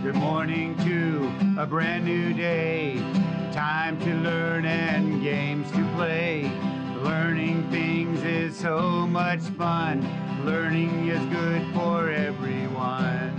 Good morning to a brand new day. Time to learn and games to play. Learning things is so much fun. Learning is good for everyone.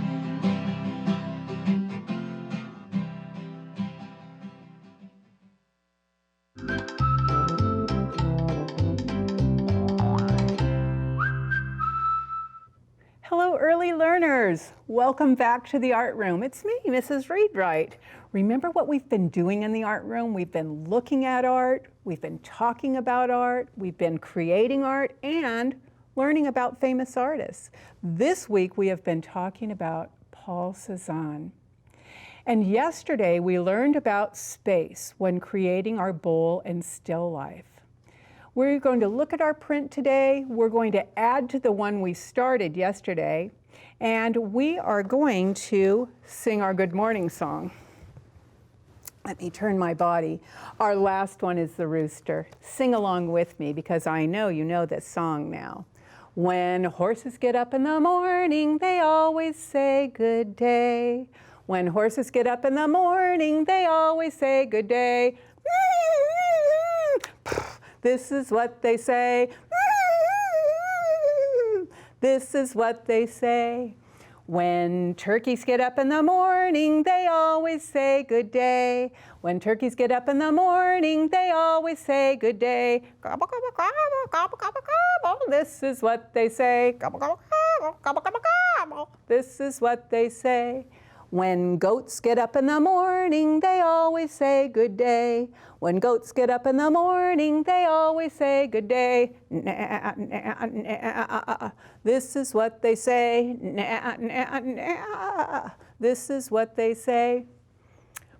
Hello, early learners. Welcome back to the art room. It's me, Mrs. Readwright. Remember what we've been doing in the art room? We've been looking at art, we've been talking about art, we've been creating art, and learning about famous artists. This week we have been talking about Paul Cézanne. And yesterday we learned about space when creating our bowl and still life. We're going to look at our print today. We're going to add to the one we started yesterday, and we are going to sing our good morning song. Let me turn my body. Our last one is the rooster. Sing along with me because I know you know this song now. When horses get up in the morning, they always say good day. When horses get up in the morning, they always say good day. This is what they say. This is what they say. When turkeys get up in the morning, they always say good day. When turkeys get up in the morning, they always say good day. Gobble, gobble, gobble, gobble, gobble, gobble. This is what they say. Gobble, gobble, gobble, gobble, gobble, gobble. This is what they say. When goats get up in the morning, they always say good day. When goats get up in the morning, they always say good day. This is what they say. This is what they say.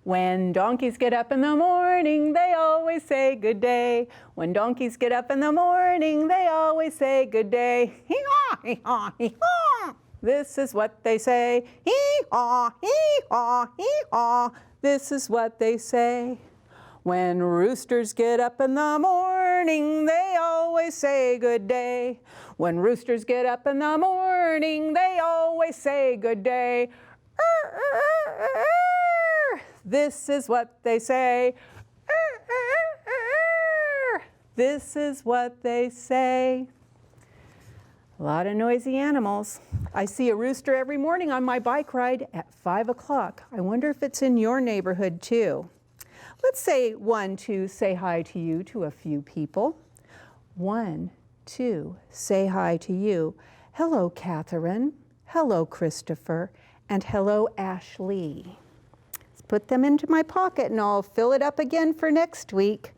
When donkeys get up in the morning, they always say good day. When donkeys get up in the morning, they always say good day. Hee-haw, hee-haw, hee-haw. This is what they say. Hee-haw, hee-haw, hee-haw. This is what they say. When roosters get up in the morning, they always say good day. When roosters get up in the morning, they always say good day. This is what they say. This is what they say. A lot of noisy animals. I see a rooster every morning on my bike ride at 5 o'clock. I wonder if it's in your neighborhood too. Let's say 1, 2, say hi to you to a few people. 1, 2, say hi to you. Hello, Catherine. Hello, Christopher. And hello, Ashley. Let's put them into my pocket and I'll fill it up again for next week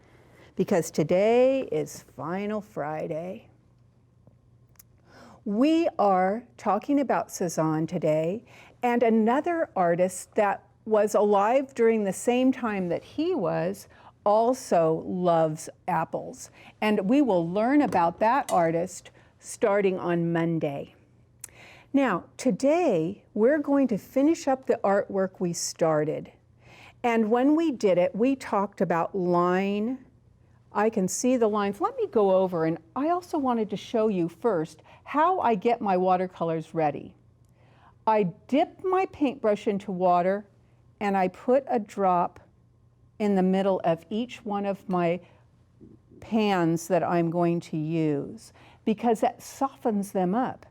because today is Final Friday. We are talking about Cézanne today and another artist that was alive during the same time that he was also loves apples. And we will learn about that artist starting on Monday. Now, today we're going to finish up the artwork we started. And when we did it, we talked about line. I can see the lines. Let me go over, and I also wanted to show you first how I get my watercolors ready. I dip my paintbrush into water and I put a drop in the middle of each one of my pans that I'm going to use because that softens them up.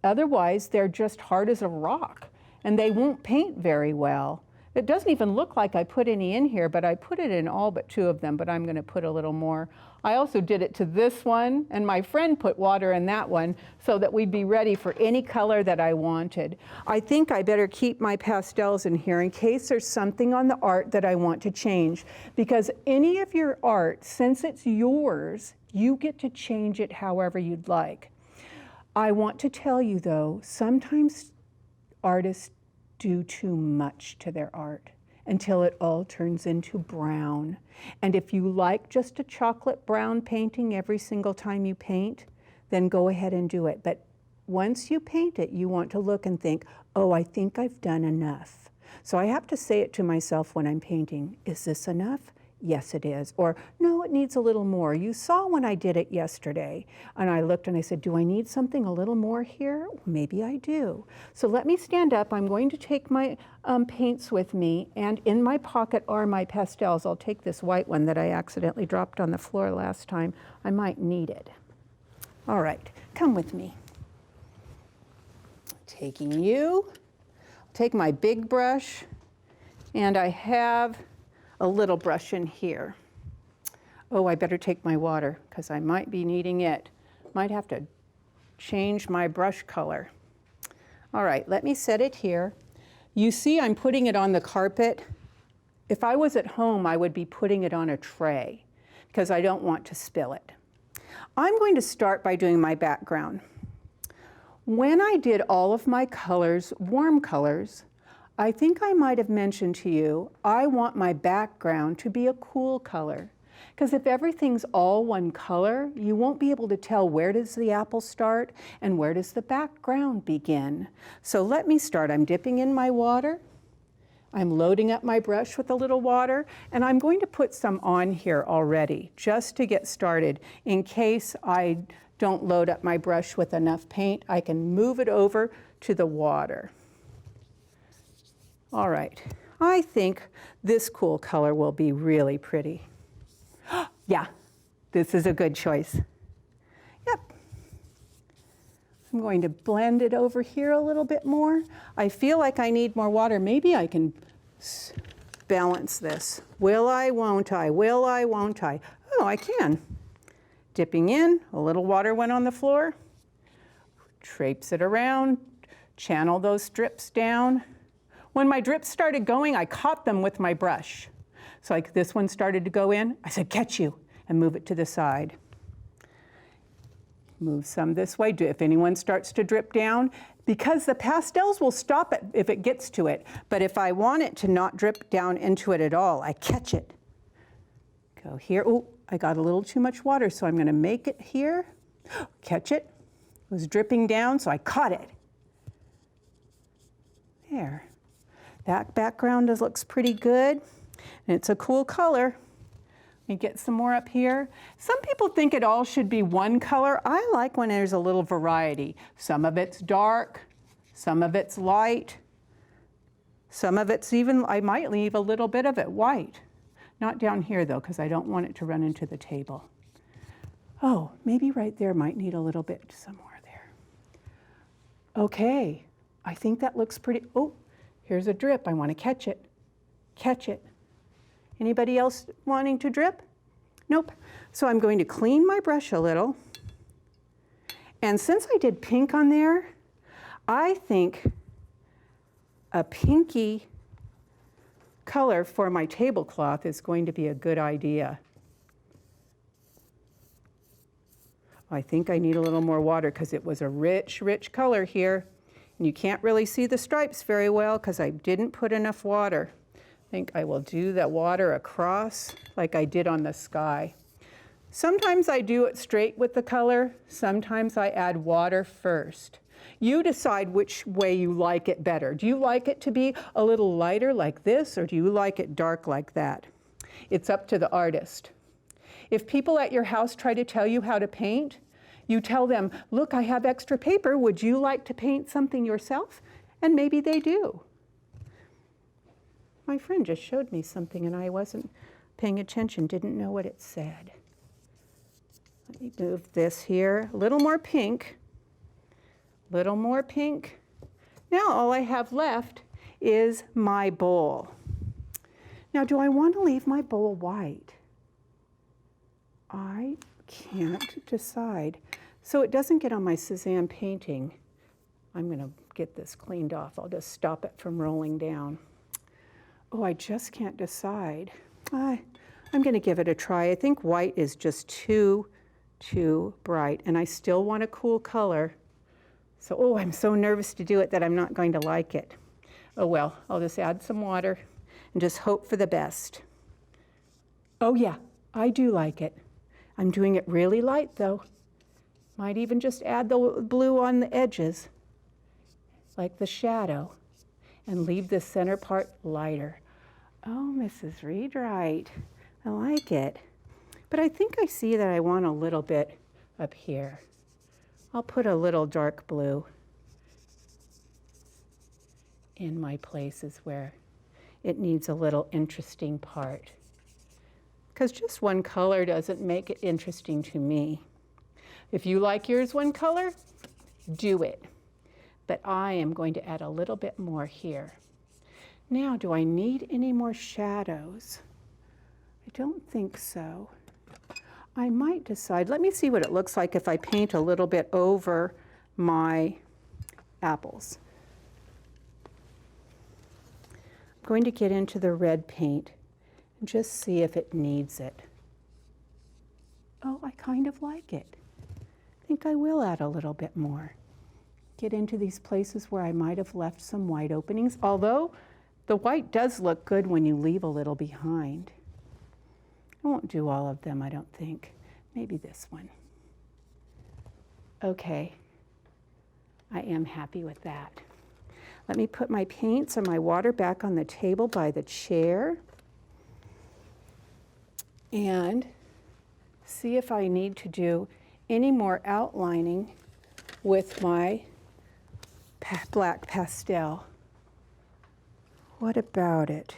Otherwise, they're just hard as a rock and they won't paint very well. It doesn't even look like I put any in here, but I put it in all but 2 of them, but I'm going to put a little more. I also did it to this one, and my friend put water in that one so that we'd be ready for any color that I wanted. I think I better keep my pastels in here in case there's something on the art that I want to change, because any of your art, since it's yours, you get to change it however you'd like. I want to tell you, though, sometimes artists do too much to their art until it all turns into brown. And if you like just a chocolate brown painting every single time you paint, then go ahead and do it. But once you paint it, you want to look and think, oh, I think I've done enough. So I have to say it to myself when I'm painting. Is this enough? Yes, it is. Or, no, it needs a little more. You saw when I did it yesterday. And I looked and I said, do I need something a little more here? Maybe I do. So let me stand up. I'm going to take my paints with me. And in my pocket are my pastels. I'll take this white one that I accidentally dropped on the floor last time. I might need it. All right, come with me. Taking you. Take my big brush. And I have a little brush in here. Oh, I better take my water because I might be needing it. Might have to change my brush color. All right, let me set it here. You see I'm putting it on the carpet. If I was at home, I would be putting it on a tray because I don't want to spill it. I'm going to start by doing my background. When I did all of my colors, warm colors, I think I might have mentioned to you, I want my background to be a cool color. Because if everything's all one color, you won't be able to tell where does the apple start and where does the background begin. So let me start. I'm dipping in my water. I'm loading up my brush with a little water, and I'm going to put some on here already, just to get started. In case I don't load up my brush with enough paint, I can move it over to the water. All right, I think this cool color will be really pretty. Yeah, this is a good choice. Yep. I'm going to blend it over here a little bit more. I feel like I need more water. Maybe I can balance this. Will I, won't I? Will I, won't I? Oh, I can. Dipping in, a little water went on the floor. Traipse it around, channel those drips down. When my drips started going, I caught them with my brush. So like this one started to go in, I said, catch you, and move it to the side. Move some this way. If anyone starts to drip down, because the pastels will stop it if it gets to it. But if I want it to not drip down into it at all, I catch it. Go here. Oh, I got a little too much water, so I'm going to make it here. Catch it. It was dripping down, so I caught it. There. That background looks pretty good, and it's a cool color. Let me get some more up here. Some people think it all should be one color. I like when there's a little variety. Some of it's dark, some of it's light, some of it's even, I might leave a little bit of it white. Not down here though, because I don't want it to run into the table. Oh, maybe right there might need a little bit somewhere there. Okay, I think that looks pretty, oh. Here's a drip. I want to catch it. Catch it. Anybody else wanting to drip? Nope. So I'm going to clean my brush a little. And since I did pink on there, I think a pinky color for my tablecloth is going to be a good idea. I think I need a little more water because it was a rich, rich color here. And you can't really see the stripes very well because I didn't put enough water. I think I will do that water across like I did on the sky. Sometimes I do it straight with the color. Sometimes I add water first. You decide which way you like it better. Do you like it to be a little lighter like this, or do you like it dark like that? It's up to the artist. If people at your house try to tell you how to paint, you tell them, look, I have extra paper. Would you like to paint something yourself? And maybe they do. My friend just showed me something and I wasn't paying attention, didn't know what it said. Let me move this here. A little more pink. Little more pink. Now all I have left is my bowl. Now, do I want to leave my bowl white? I can't decide. So it doesn't get on my Cezanne painting. I'm going to get this cleaned off. I'll just stop it from rolling down. Oh, I just can't decide. I'm going to give it a try. I think white is just too bright, and I still want a cool color. So, oh, I'm so nervous to do it that I'm not going to like it. Oh well, I'll just add some water and just hope for the best. Oh yeah, I do like it. I'm doing it really light though. Might even just add the blue on the edges, like the shadow, and leave the center part lighter. Oh, Mrs. Reed-Wright, I like it. But I think I see that I want a little bit up here. I'll put a little dark blue in my places where it needs a little interesting part. Because just one color doesn't make it interesting to me. If you like yours one color, do it. But I am going to add a little bit more here. Now, do I need any more shadows? I don't think so. I might decide, let me see what it looks like if I paint a little bit over my apples. I'm going to get into the red paint and just see if it needs it. Oh, I kind of like it. I think I will add a little bit more. Get into these places where I might have left some white openings, although the white does look good when you leave a little behind. I won't do all of them, I don't think. Maybe this one. Okay, I am happy with that. Let me put my paints and my water back on the table by the chair and see if I need to do any more outlining with my black pastel. What about it?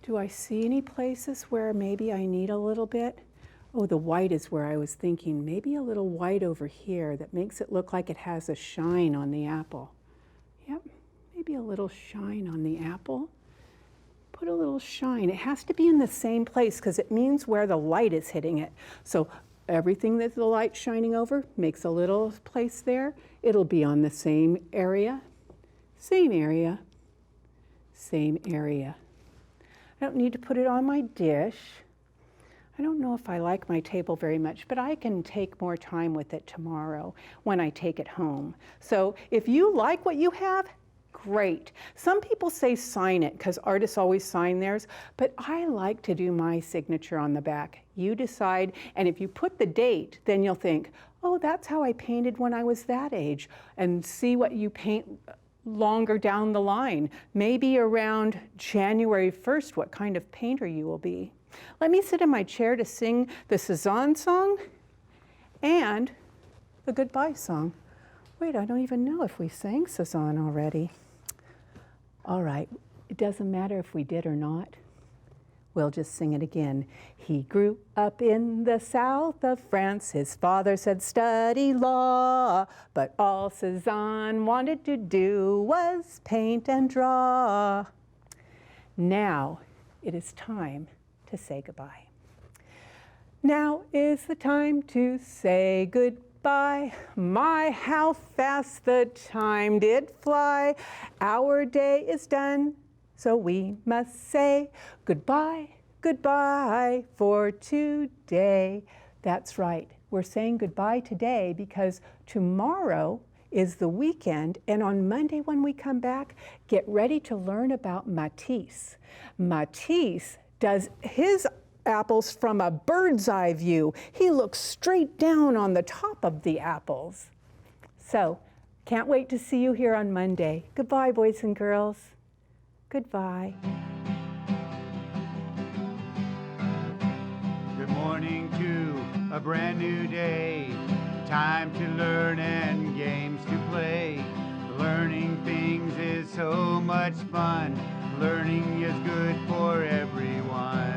Do I see any places where maybe I need a little bit? Oh, the white is where I was thinking. Maybe a little white over here that makes it look like it has a shine on the apple. Yep, maybe a little shine on the apple. Put a little shine. It has to be in the same place because it means where the light is hitting it. So everything that the light's shining over makes a little place there. It'll be on the same area, same area, same area. I don't need to put it on my dish. I don't know if I like my table very much, but I can take more time with it tomorrow when I take it home. So if you like what you have, great. Some people say sign it because artists always sign theirs, but I like to do my signature on the back. You decide, and if you put the date, then you'll think, oh, that's how I painted when I was that age, and see what you paint longer down the line. Maybe around January 1st, what kind of painter you will be. Let me sit in my chair to sing the Cezanne song and the goodbye song. Wait, I don't even know if we sang Cezanne already. All right, it doesn't matter if we did or not. We'll just sing it again. He grew up in the south of France. His father said study law, but all Cezanne wanted to do was paint and draw. Now it is time to say goodbye. Now is the time to say goodbye. My, how fast the time did fly. Our day is done, so we must say goodbye, goodbye for today. That's right, we're saying goodbye today because tomorrow is the weekend, and on Monday when we come back, get ready to learn about Matisse. Matisse does his apples from a bird's eye view. He looks straight down on the top of the apples. So, can't wait to see you here on Monday. Goodbye, boys and girls. Goodbye. Good morning to a brand new day. Time to learn and games to play. Learning things is so much fun. Learning is good for everyone.